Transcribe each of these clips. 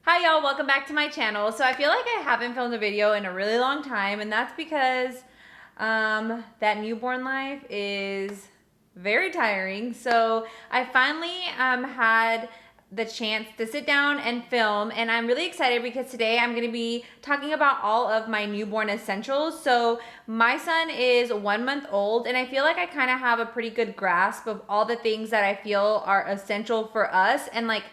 Hi y'all, welcome back to my channel. So I feel like I haven't filmed a video in a really long time, and that's because that newborn life is very tiring. So I finally had the chance to sit down and film, and I'm really excited because today I'm going to be talking about all of my newborn essentials. So my son is 1 month old, and I feel like I kind of have a pretty good grasp of all the things that I feel are essential for us and like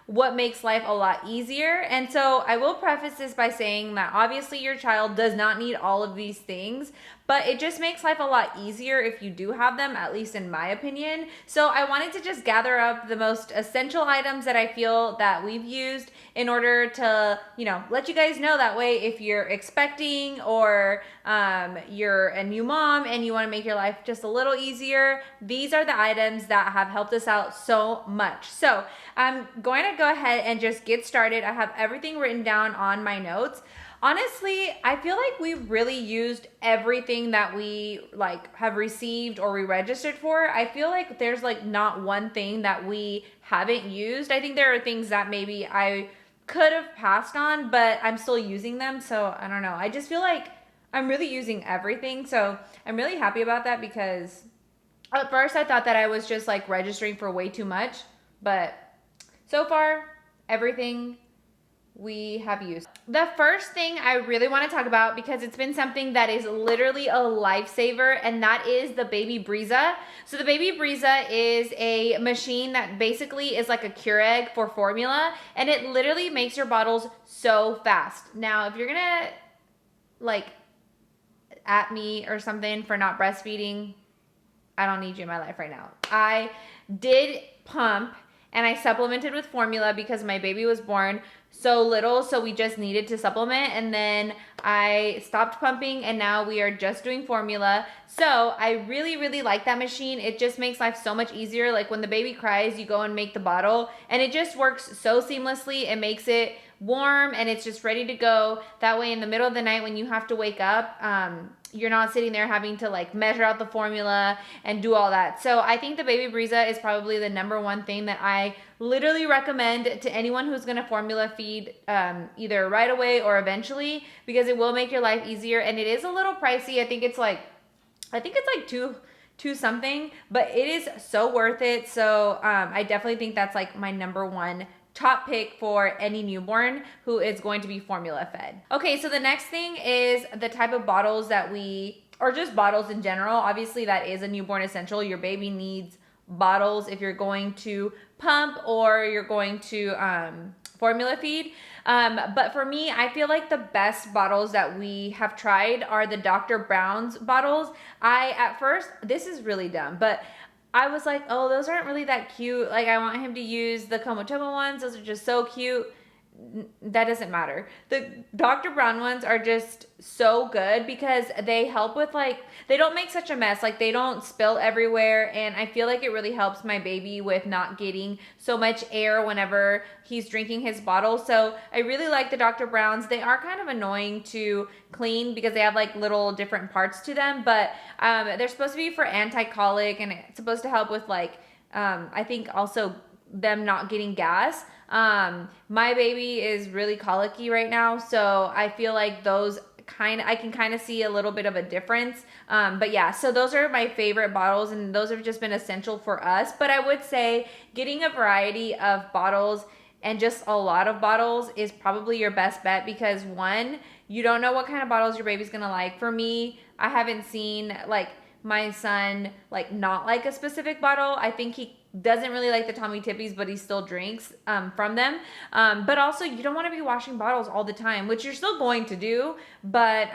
what makes life a lot easier. And so I will preface this by saying that obviously your child does not need all of these things, but it just makes life a lot easier if you do have them, at least in my opinion. So I wanted to just gather up the most essential items that I feel that we've used in order to, let you guys know that way if you're expecting or you're a new mom and you want to make your life just a little easier. These are the items that have helped us out so much. So I'm going to go ahead and just get started. I have everything written down on my notes. Honestly, I feel like we really used everything that we have received or we registered for. I feel like there's not one thing that we haven't used. I think there are things that maybe I could have passed on, but I'm still using them. So I don't know. I just feel like I'm really using everything. So I'm really happy about that because at first I thought that I was just registering for way too much, but so far everything we have used. The first thing I really want to talk about, because it's been something that is literally a lifesaver, and that is the Baby Brezza. So the Baby Brezza is a machine that basically is like a Keurig for formula, and it literally makes your bottles so fast. Now, if you're gonna at me or something for not breastfeeding, I don't need you in my life right now. I did pump and I supplemented with formula because my baby was born so little, so we just needed to supplement, and then I stopped pumping and now we are just doing formula. So I really, really like that machine. It just makes life so much easier. Like when the baby cries, you go and make the bottle and it just works so seamlessly. It makes it warm and it's just ready to go. That way in the middle of the night when you have to wake up, you're not sitting there having to measure out the formula and do all that. So I think the Baby Brezza is probably the number one thing that I literally recommend to anyone who's going to formula feed either right away or eventually, because it will make your life easier. And it is a little pricey. I think it's like two something, but it is so worth it. So I definitely think that's my number one top pick for any newborn who is going to be formula fed. Okay, so the next thing is the type of bottles that or just bottles in general. Obviously that is a newborn essential. Your baby needs bottles if you're going to pump or you're going to formula feed. But for me, I feel like the best bottles that we have tried are the Dr. Brown's bottles. At first, this is really dumb, but I was like, oh, those aren't really that cute. I want him to use the Komotomo ones. Those are just so cute. That doesn't matter. The Dr. Brown ones are just so good because they help with they don't make such a mess. They don't spill everywhere, and I feel like it really helps my baby with not getting so much air whenever he's drinking his bottle. So I really like the Dr. Browns. They are kind of annoying to clean because they have little different parts to them, but they're supposed to be for anti-colic, and it's supposed to help with I think also them not getting gas. My baby is really colicky right now, so I feel like those I can kind of see a little bit of a difference. But yeah, so those are my favorite bottles, and those have just been essential for us. But I would say getting a variety of bottles and just a lot of bottles is probably your best bet, because one, you don't know what kind of bottles your baby's gonna like. For me, I haven't seen my son not like a specific bottle. I think he doesn't really like the Tommy Tippies, but he still drinks from them. But also, you don't want to be washing bottles all the time, which you're still going to do. But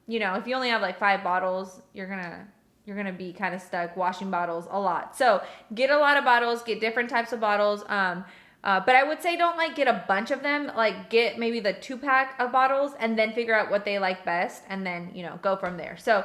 if you only have 5 bottles, you're gonna be kind of stuck washing bottles a lot. So get a lot of bottles, get different types of bottles. But I would say don't get a bunch of them. Get maybe the 2-pack of bottles and then figure out what they like best, and then go from there. So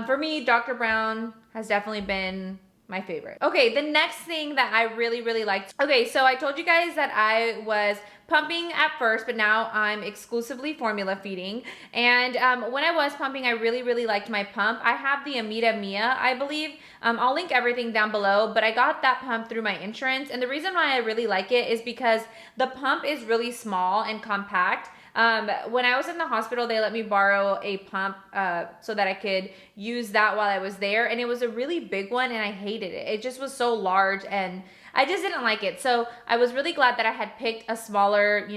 for me, Dr. Brown has definitely been my favorite. Okay, the next thing that I really, really liked. Okay, so I told you guys that I was pumping at first, but now I'm exclusively formula feeding. And when I was pumping, I really liked my pump. I have the Amita Mia, I believe. I'll link everything down below, but I got that pump through my insurance. And the reason why I really like it is because the pump is really small and compact. When I was in the hospital, they let me borrow a pump so that I could use that while I was there. And it was a really big one and I hated it. It just was so large and I just didn't like it. So I was really glad that I had picked a smaller,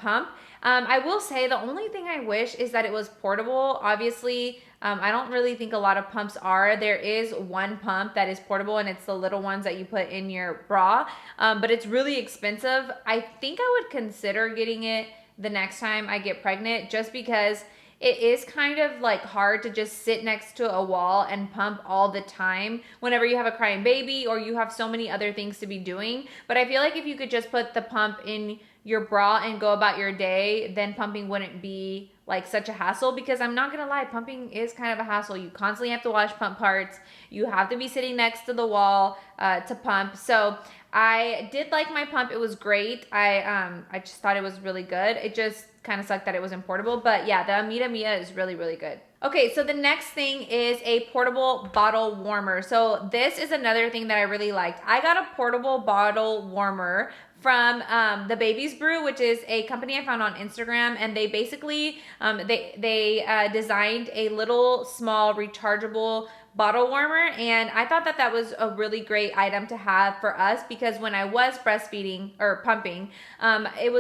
pump. I will say the only thing I wish is that it was portable. Obviously, I don't really think a lot of pumps are. There is one pump that is portable and it's the little ones that you put in your bra, but it's really expensive. I think I would consider getting it the next time I get pregnant, just because it is kind of like hard to just sit next to a wall and pump all the time whenever you have a crying baby or you have so many other things to be doing. But I feel like if you could just put the pump in your bra and go about your day, then pumping wouldn't be like such a hassle, because I'm not gonna lie, pumping is kind of a hassle. You constantly have to wash pump parts. You have to be sitting next to the wall to pump. So I did like my pump. It was great. I just thought it was really good. It just kind of sucked that it wasn't portable, but yeah, the Amita Mia is really good. Okay, so the next thing is a portable bottle warmer. So this is another thing that I really liked. I got a portable bottle warmer from the Baby's Brew, which is a company I found on Instagram, and they basically they designed a little small rechargeable bottle warmer, and I thought that that was a really great item to have for us, because when I was breastfeeding or pumping, it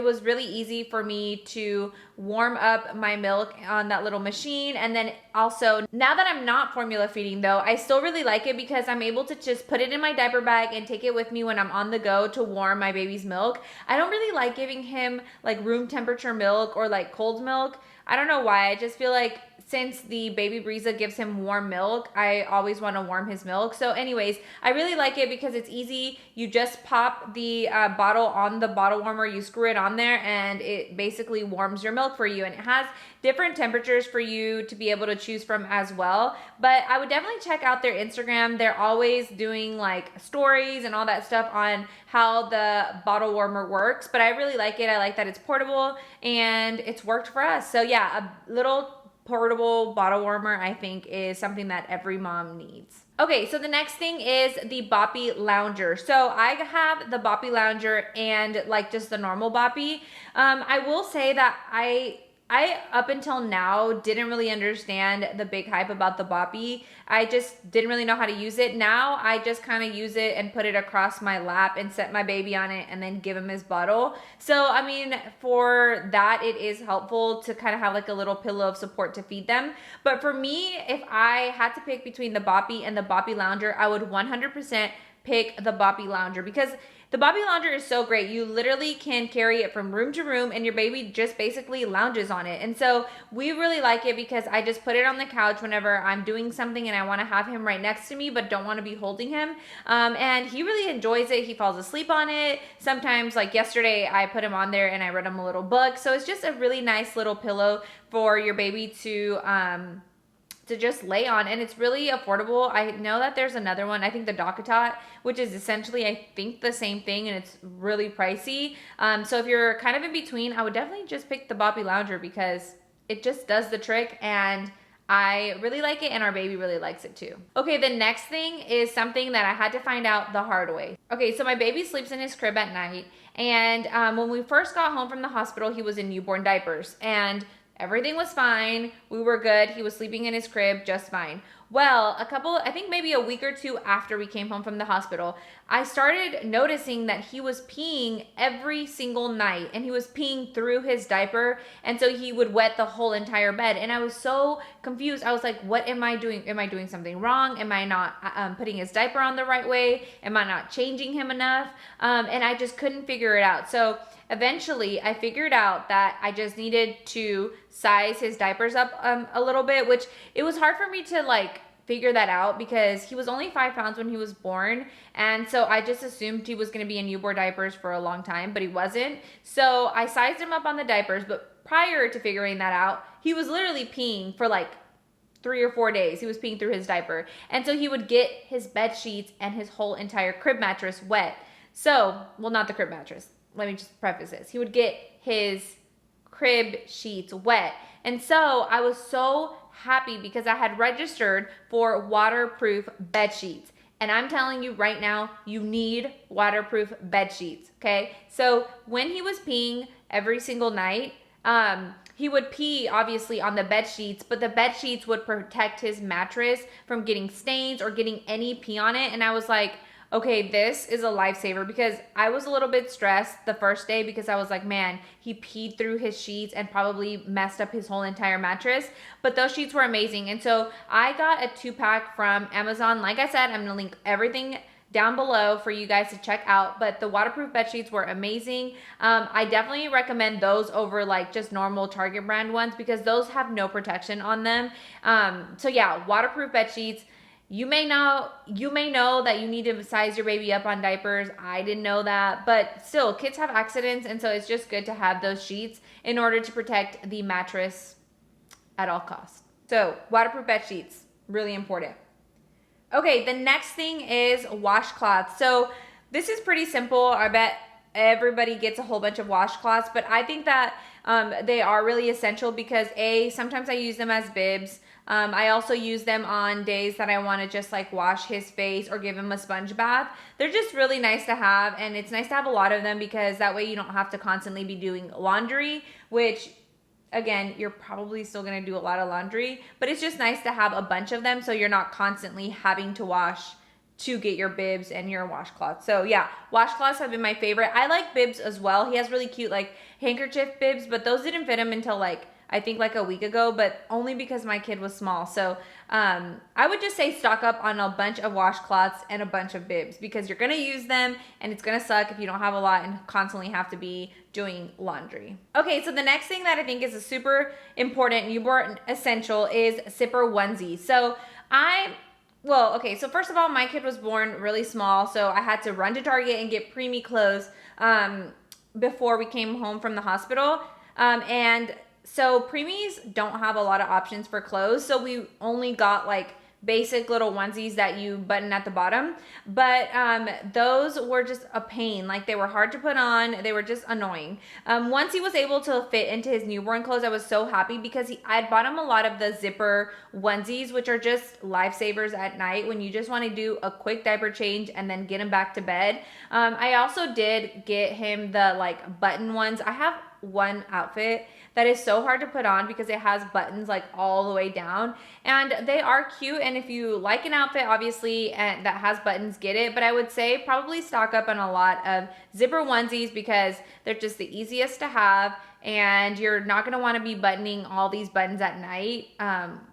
was really easy for me to warm up my milk on that little machine. And then also, now that I'm not formula feeding though, I still really like it because I'm able to just put it in my diaper bag and take it with me when I'm on the go to warm my baby's milk. I don't really like giving him like room temperature milk or like cold milk. I don't know why. I just feel like since the Baby Breeza gives him warm milk, I always want to warm his milk. So anyways, I really like it because it's easy. You just pop the bottle on the bottle warmer, you screw it on there, and it basically warms your milk for you. And it has different temperatures for you to be able to choose from as well. But I would definitely check out their Instagram. They're always doing like stories and all that stuff on how the bottle warmer works. But I really like it. I like that it's portable and it's worked for us. So yeah, a little portable bottle warmer, I think, is something that every mom needs. Okay, so the next thing is the Boppy Lounger. So I have the Boppy Lounger and like just the normal Boppy. I will say that I up until now didn't really understand the big hype about the Boppy. I just didn't really know how to use it. Now I just kind of use it and put it across my lap and set my baby on it and then give him his bottle. So I mean, for that it is helpful to kind of have like a little pillow of support to feed them. But for me, if I had to pick between the Boppy and the Boppy Lounger, I would 100% pick the Boppy Lounger, because the Boppy Lounger is so great. You literally can carry it from room to room and your baby just basically lounges on it. And so we really like it because I just put it on the couch whenever I'm doing something and I want to have him right next to me but don't want to be holding him. And he really enjoys it. He falls asleep on it. Sometimes, like yesterday, I put him on there and I read him a little book. So it's just a really nice little pillow for your baby to just lay on, and it's really affordable. I know that there's another one, I think the Docatot, which is essentially, I think, the same thing, and it's really pricey. So if you're kind of in between, I would definitely just pick the Boppy Lounger because it just does the trick, and I really like it, and our baby really likes it too. Okay, the next thing is something that I had to find out the hard way. Okay, so my baby sleeps in his crib at night, and when we first got home from the hospital, he was in newborn diapers, and everything was fine. We were good. He was sleeping in his crib just fine. Well, I think maybe a week or two after we came home from the hospital, I started noticing that he was peeing every single night, and he was peeing through his diaper, and so he would wet the whole entire bed. And I was so confused. I was like, what am I doing? Am I doing something wrong? Am I not putting his diaper on the right way? Am I not changing him enough? And I just couldn't figure it out. So eventually I figured out that I just needed to size his diapers up a little bit, which it was hard for me to like figure that out because he was only 5 pounds when he was born. And so I just assumed he was going to be in newborn diapers for a long time, but he wasn't. So I sized him up on the diapers, but prior to figuring that out, he was literally peeing for like 3 or 4 days. He was peeing through his diaper. And so he would get his bed sheets and his whole entire crib mattress wet. So, well, not the crib mattress, let me just preface this. He would get his crib sheets wet. And so I was so happy because I had registered for waterproof bed sheets. And I'm telling you right now, you need waterproof bed sheets, okay? So when he was peeing every single night, he would pee obviously on the bed sheets, but the bed sheets would protect his mattress from getting stains or getting any pee on it. And I was like, okay, this is a lifesaver, because I was a little bit stressed the first day because I was like, man, he peed through his sheets and probably messed up his whole entire mattress. But those sheets were amazing. And so I got a 2-pack from Amazon. Like I said, I'm gonna link everything down below for you guys to check out, but the waterproof bed sheets were amazing. I definitely recommend those over like just normal Target brand ones, because those have no protection on them. So yeah, waterproof bed sheets. You may know that you need to size your baby up on diapers. I didn't know that, but still, kids have accidents, and so it's just good to have those sheets in order to protect the mattress at all costs. So waterproof bed sheets, really important. Okay, the next thing is washcloths. So this is pretty simple. I bet everybody gets a whole bunch of washcloths, but I think that they are really essential because sometimes I use them as bibs. I also use them on days that I want to just like wash his face or give him a sponge bath. They're just really nice to have, and it's nice to have a lot of them because that way you don't have to constantly be doing laundry, which again, you're probably still going to do a lot of laundry, but it's just nice to have a bunch of them so you're not constantly having to wash to get your bibs and your washcloths. So yeah, washcloths have been my favorite. I like bibs as well. He has really cute like handkerchief bibs, but those didn't fit him until like I think like a week ago, but only because my kid was small. So I would just say stock up on a bunch of washcloths and a bunch of bibs, because you're gonna use them and it's gonna suck if you don't have a lot and constantly have to be doing laundry. Okay, so the next thing that I think is a super important newborn essential is zipper onesies. So so first of all, my kid was born really small, so I had to run to Target and get preemie clothes before we came home from the hospital. So preemies don't have a lot of options for clothes, so we only got like basic little onesies that you button at the bottom, but those were just a pain. Like, they were hard to put on, they were just annoying. Once he was able to fit into his newborn clothes, I was so happy because I had bought him a lot of the zipper onesies, which are just lifesavers at night when you just want to do a quick diaper change and then get him back to bed. I also did get him the like button ones. I have one outfit that is so hard to put on because it has buttons like all the way down, and they are cute. And if you like an outfit, obviously, and that has buttons, get it. But I would say probably stock up on a lot of zipper onesies because they're just the easiest to have, and you're not going to want to be buttoning all these buttons at night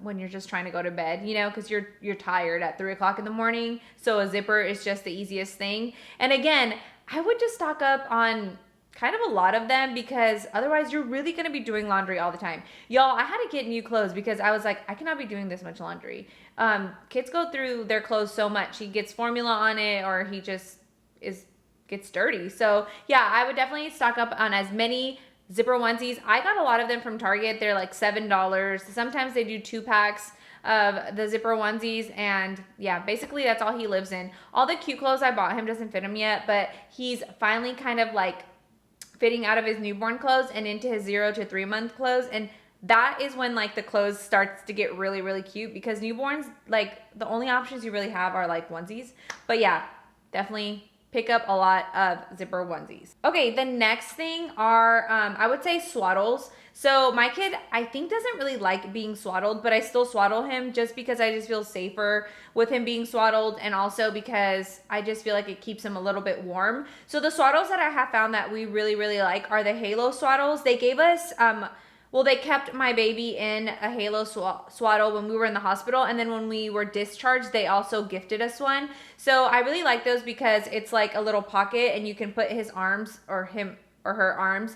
when you're just trying to go to bed, you know, because you're tired at 3 o'clock in the morning. So a zipper is just the easiest thing. And again, I would just stock up on kind of a lot of them because otherwise you're really going to be doing laundry all the time. Y'all, I had to get new clothes because I was like, I cannot be doing this much laundry. Kids go through their clothes so much. He gets formula on it, or he just gets dirty. So yeah, I would definitely stock up on as many zipper onesies. I got a lot of them from Target. They're like $7. Sometimes they do 2-packs of the zipper onesies, and yeah, basically that's all he lives in. All the cute clothes I bought him doesn't fit him yet, but he's finally kind of like fitting out of his newborn clothes and into his 0 to 3 month clothes. And that is when like the clothes starts to get really, really cute, because newborns, like, the only options you really have are like onesies. But yeah, definitely pick up a lot of zipper onesies. Okay, the next thing are, I would say swaddles. So my kid, I think, doesn't really like being swaddled, but I still swaddle him just because I just feel safer with him being swaddled, and also because I just feel like it keeps him a little bit warm. So the swaddles that I have found that we really, really like are the Halo swaddles. They gave us, they kept my baby in a Halo swaddle when we were in the hospital, and then when we were discharged, they also gifted us one. So I really like those because it's like a little pocket, and you can put his arms, or him or her arms,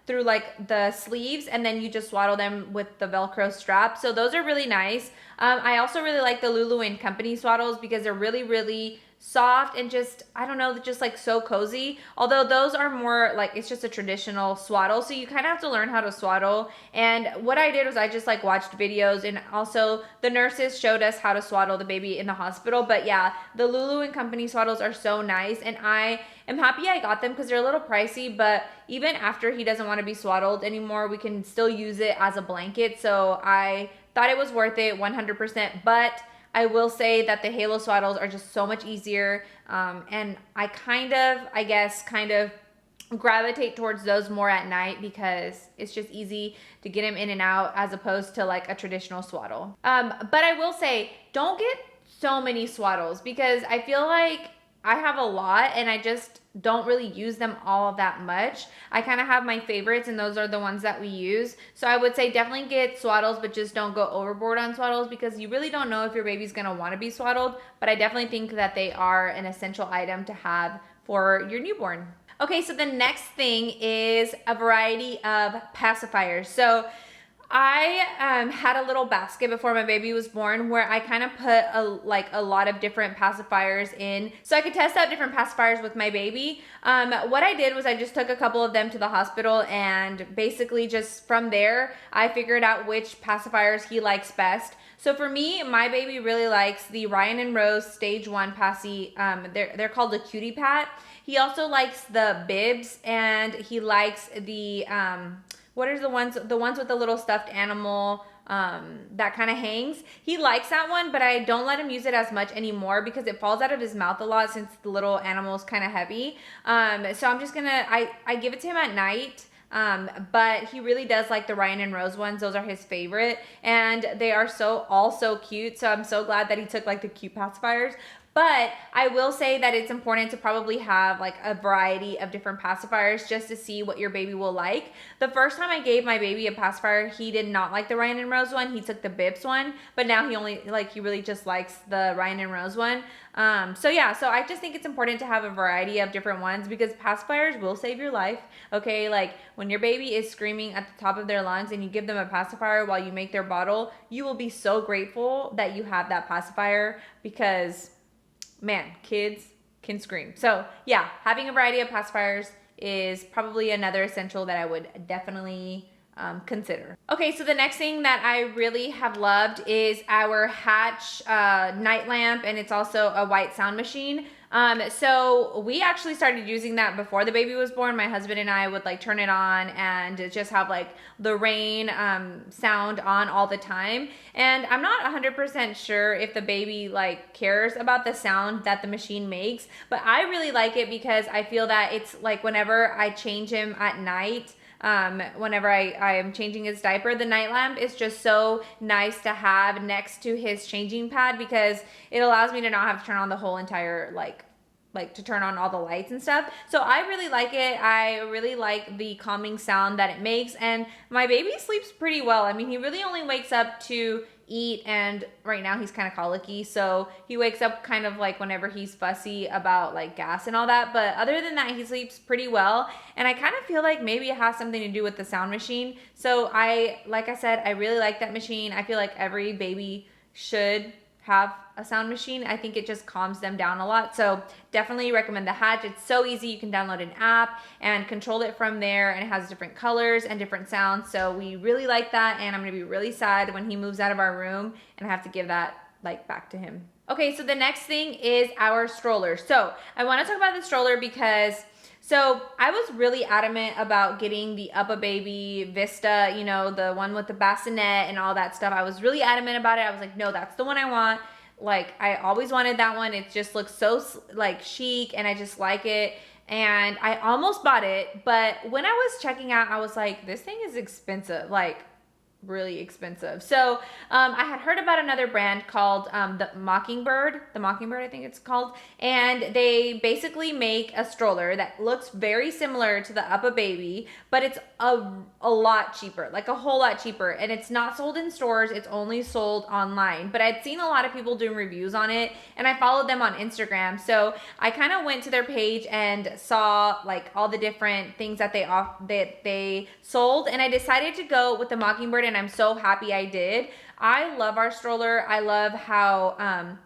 through like the sleeves, and then you just swaddle them with the Velcro strap. So those are really nice. I also really like the Lulu & Company swaddles because they're really, really soft and just, I don't know, just like so cozy. Although those are more like, it's just a traditional swaddle. So you kind of have to learn how to swaddle. And what I did was I just like watched videos, and also the nurses showed us how to swaddle the baby in the hospital. But yeah, the Lulu and Company swaddles are so nice. And I am happy I got them because they're a little pricey, but even after he doesn't want to be swaddled anymore, we can still use it as a blanket. So I thought it was worth it 100%. But I will say that the Halo swaddles are just so much easier, and I guess kind of gravitate towards those more at night because it's just easy to get him in and out as opposed to like a traditional swaddle. But I will say, don't get so many swaddles because I feel like I have a lot and I just don't really use them all that much. I kind of have my favorites, and those are the ones that we use. So I would say definitely get swaddles, but just don't go overboard on swaddles because you really don't know if your baby's gonna want to be swaddled. But I definitely think that they are an essential item to have for your newborn. Okay, so the next thing is a variety of pacifiers. So I had a little basket before my baby was born where I kind of put a lot of different pacifiers in so I could test out different pacifiers with my baby. What I did was I just took a couple of them to the hospital, and basically just from there I figured out which pacifiers he likes best. So for me, my baby really likes the Ryan and Rose Stage 1 Passy. They're called the Cutie Pat. He also likes the Bibs, and he likes the what are the ones with the little stuffed animal that kind of hangs. He likes that one, but I don't let him use it as much anymore because it falls out of his mouth a lot since the little animal is kind of heavy. So I'm just gonna, I give it to him at night. But he really does like the Ryan and Rose ones. Those are his favorite, and they are all so cute. So I'm so glad that he took like the cute pacifiers. But I will say that it's important to probably have like a variety of different pacifiers just to see what your baby will like. The first time I gave my baby a pacifier, he did not like the Ryan and Rose one. He took the Bips one, but now he really just likes the Ryan and Rose one. So yeah, so I just think it's important to have a variety of different ones because pacifiers will save your life. Okay, like when your baby is screaming at the top of their lungs and you give them a pacifier while you make their bottle, you will be so grateful that you have that pacifier because man, kids can scream. So yeah, having a variety of pacifiers is probably another essential that I would definitely consider. Okay, so the next thing that I really have loved is our Hatch night lamp, and it's also a white sound machine. So we actually started using that before the baby was born. My husband and I would like turn it on and just have like the rain sound on all the time. And I'm not 100% sure if the baby like cares about the sound that the machine makes, but I really like it because I feel that it's like whenever I change him at night, whenever I am changing his diaper, the night lamp is just so nice to have next to his changing pad because it allows me to not have to turn on the whole entire like to turn on all the lights and stuff. So I really like it. I really like the calming sound that it makes, and my baby sleeps pretty well. I mean, he really only wakes up to eat, and right now he's kind of colicky, so he wakes up kind of like whenever he's fussy about like gas and all that, but other than that he sleeps pretty well. And I kind of feel like maybe it has something to do with the sound machine. So like I said, I really like that machine. I feel like every baby should have a sound machine. I think it just calms them down a lot. So definitely recommend the Hatch. It's so easy. You can download an app and control it from there, and it has different colors and different sounds. So we really like that, and I'm gonna be really sad when he moves out of our room and I have to give that like back to him. Okay, so the next thing is our stroller. So I want to talk about the stroller because I was really adamant about getting the UPPAbaby Vista, you know, the one with the bassinet and all that stuff. I was really adamant about it. I was like, no, that's the one I want. Like, I always wanted that one. It just looks so like chic, and I just like it. And I almost bought it, but when I was checking out, I was like, this thing is expensive. Like, really expensive. So I had heard about another brand called the Mockingbird I think it's called, and they basically make a stroller that looks very similar to the UPPAbaby, but it's a lot cheaper, like a whole lot cheaper, and it's not sold in stores, it's only sold online. But I'd seen a lot of people doing reviews on it, and I followed them on Instagram, so I kind of went to their page and saw like all the different things that they sold, and I decided to go with the Mockingbird, and and I'm so happy I did. I love our stroller. I love how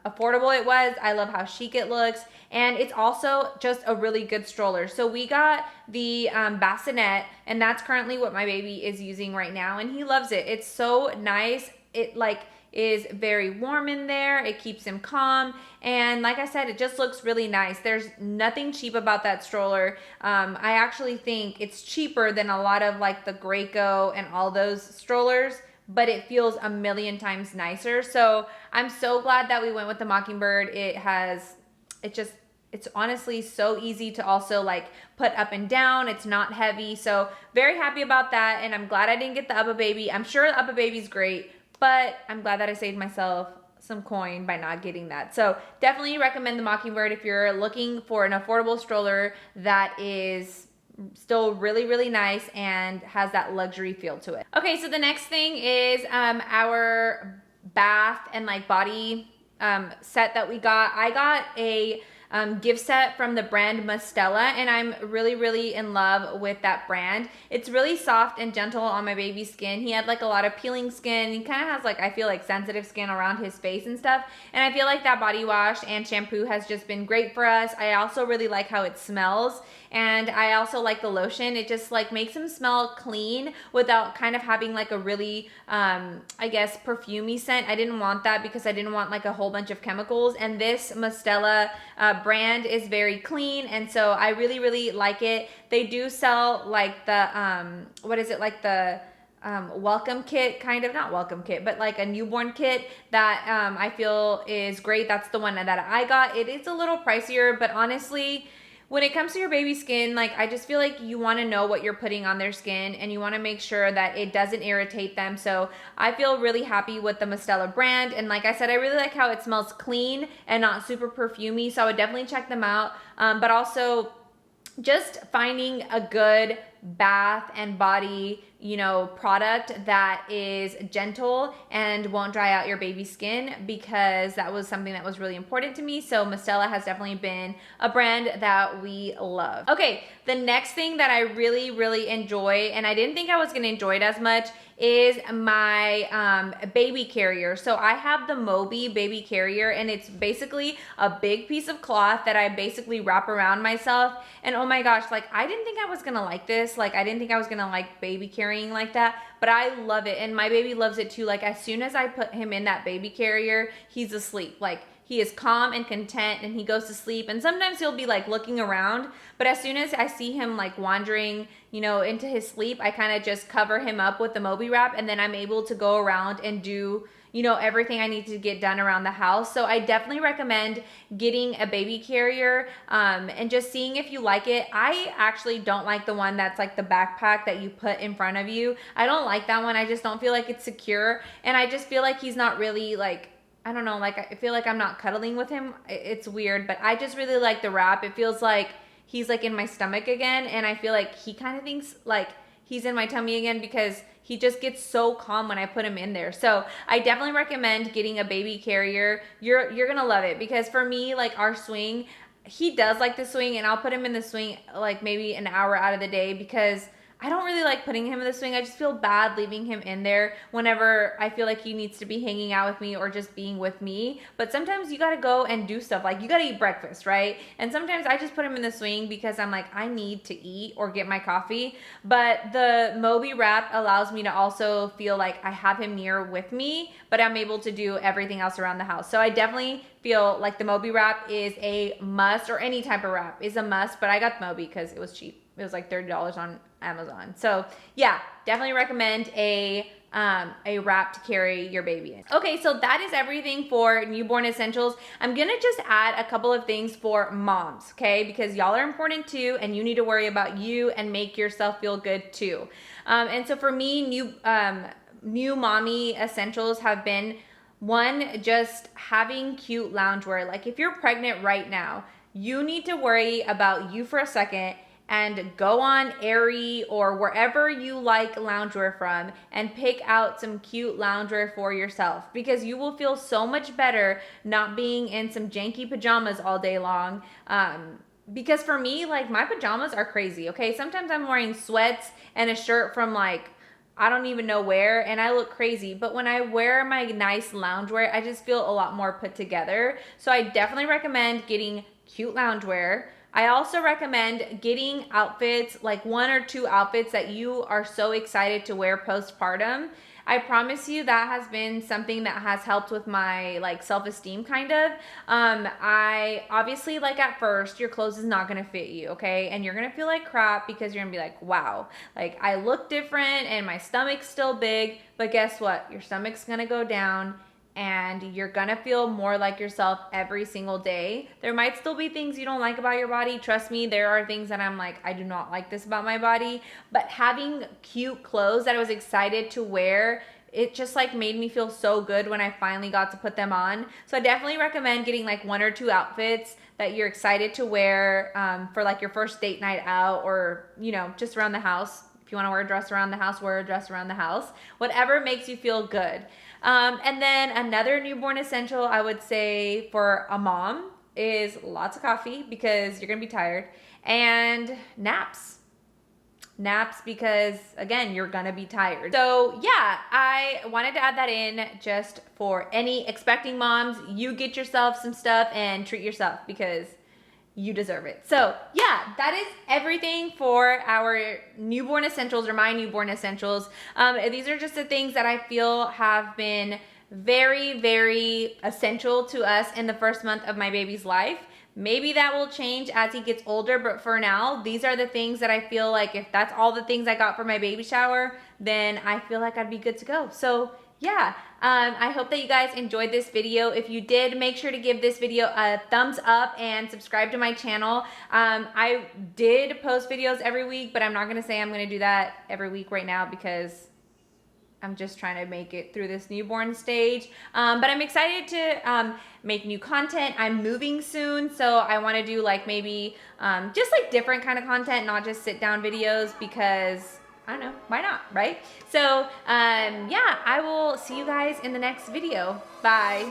affordable it was. I love how chic it looks. And it's also just a really good stroller. So we got the bassinet, and that's currently what my baby is using right now, and he loves it. It's so nice. It like is very warm in there. It keeps him calm. And like I said, it just looks really nice. There's nothing cheap about that stroller. I actually think it's cheaper than a lot of like the Graco and all those strollers, but it feels a million times nicer. So I'm so glad that we went with the Mockingbird. It's honestly so easy to also like put up and down. It's not heavy. So very happy about that. And I'm glad I didn't get the Uppa Baby. I'm sure the Uppa Baby's great, but I'm glad that I saved myself some coin by not getting that. So definitely recommend the Mockingbird if you're looking for an affordable stroller that is still really, really nice and has that luxury feel to it. Okay, so the next thing is our bath and like body set that we got. I got a gift set from the brand Mustela, and I'm really, really in love with that brand. It's really soft and gentle on my baby's skin. He had like a lot of peeling skin. He kind of has like, I feel like sensitive skin around his face and stuff. And I feel like that body wash and shampoo has just been great for us. I also really like how it smells. And I also like the lotion. It just like makes him smell clean without kind of having like a really, I guess, perfumey scent. I didn't want that because I didn't want like a whole bunch of chemicals. And this Mustela brand is very clean. And so I really, really like it. They do sell like the, what is it, like the welcome kit, kind of, not welcome kit, but like a newborn kit that I feel is great. That's the one that I got. It is a little pricier, but honestly, when it comes to your baby's skin, like I just feel like you want to know what you're putting on their skin and you want to make sure that it doesn't irritate them. So I feel really happy with the Mustela brand. And like I said, I really like how it smells clean and not super perfumey. So I would definitely check them out. But also just finding a good bath and body, you know, product that is gentle and won't dry out your baby's skin, because that was something that was really important to me. So Mustela has definitely been a brand that we love. Okay, the next thing that I really, really enjoy, and I didn't think I was going to enjoy it as much, is my baby carrier. So I have the Moby baby carrier, and it's basically a big piece of cloth that I basically wrap around myself. And oh my gosh, like I didn't think I was gonna like this. Like I didn't think I was gonna like baby carrying like that, but I love it, and my baby loves it too. Like as soon as I put him in that baby carrier, he's asleep. Like he is calm and content, and he goes to sleep. And sometimes he'll be like looking around, but as soon as I see him like wandering, you know, into his sleep, I kind of just cover him up with the Moby wrap, and then I'm able to go around and do, you know, everything I need to get done around the house. So I definitely recommend getting a baby carrier and just seeing if you like it. I actually don't like the one that's like the backpack that you put in front of you. I don't like that one. I just don't feel like it's secure, and I just feel like he's not really like, I don't know, like I feel like I'm not cuddling with him. It's weird, but I just really like the wrap. It feels like he's like in my stomach again, and I feel like he kind of thinks like he's in my tummy again, because he just gets so calm when I put him in there. So I definitely recommend getting a baby carrier. You're gonna love it, because for me, like our swing, he does like the swing, and I'll put him in the swing like maybe an hour out of the day, because I don't really like putting him in the swing. I just feel bad leaving him in there whenever I feel like he needs to be hanging out with me or just being with me. But sometimes you gotta go and do stuff. Like you gotta eat breakfast, right? And sometimes I just put him in the swing because I'm like, I need to eat or get my coffee. But the Moby wrap allows me to also feel like I have him near with me, but I'm able to do everything else around the house. So I definitely feel like the Moby wrap is a must, or any type of wrap is a must, but I got the Moby because it was cheap. It was like $30 on Amazon. So yeah, definitely recommend a wrap to carry your baby in. Okay, so that is everything for newborn essentials. I'm gonna just add a couple of things for moms, okay? Because y'all are important too, and you need to worry about you and make yourself feel good too. And so for me, new mommy essentials have been, one, just having cute loungewear. Like if you're pregnant right now, you need to worry about you for a second and go on Aerie or wherever you like loungewear from and pick out some cute loungewear for yourself, because you will feel so much better not being in some janky pajamas all day long. Because for me, like my pajamas are crazy, okay? Sometimes I'm wearing sweats and a shirt from like, I don't even know where, and I look crazy. But when I wear my nice loungewear, I just feel a lot more put together. So I definitely recommend getting cute loungewear. I also recommend getting outfits, like 1 or 2 outfits that you are so excited to wear postpartum. I promise you that has been something that has helped with my like self-esteem kind of. I obviously, like, at first your clothes is not gonna fit you, okay? And you're gonna feel like crap because you're gonna be like, wow, like I look different and my stomach's still big, but guess what? Your stomach's gonna go down and you're gonna feel more like yourself every single day. There might still be things you don't like about your body. Trust me, there are things that I'm like, I do not like this about my body. But having cute clothes that I was excited to wear, it just like made me feel so good when I finally got to put them on. So I definitely recommend getting like 1 or 2 outfits that you're excited to wear for like your first date night out, or, you know, just around the house. If you want to wear a dress around the house, wear a dress around the house. Whatever makes you feel good. And then another newborn essential I would say for a mom is lots of coffee, because you're gonna be tired, and naps. Naps, because again, you're gonna be tired. So yeah, I wanted to add that in just for any expecting moms. You get yourself some stuff and treat yourself, because you deserve it. So yeah, that is everything for our newborn essentials, or my newborn essentials. These are just the things that I feel have been very, very essential to us in the first month of my baby's life. Maybe that will change as he gets older, but for now, these are the things that I feel like if that's all the things I got for my baby shower, then I feel like I'd be good to go. So yeah, I hope that you guys enjoyed this video. If you did, make sure to give this video a thumbs up and subscribe to my channel. I did post videos every week, but I'm not gonna say I'm gonna do that every week right now, because I'm just trying to make it through this newborn stage. But I'm excited to make new content. I'm moving soon, so I wanna do like maybe just like different kind of content, not just sit down videos, because I don't know, why not, right? So yeah, I will see you guys in the next video. Bye.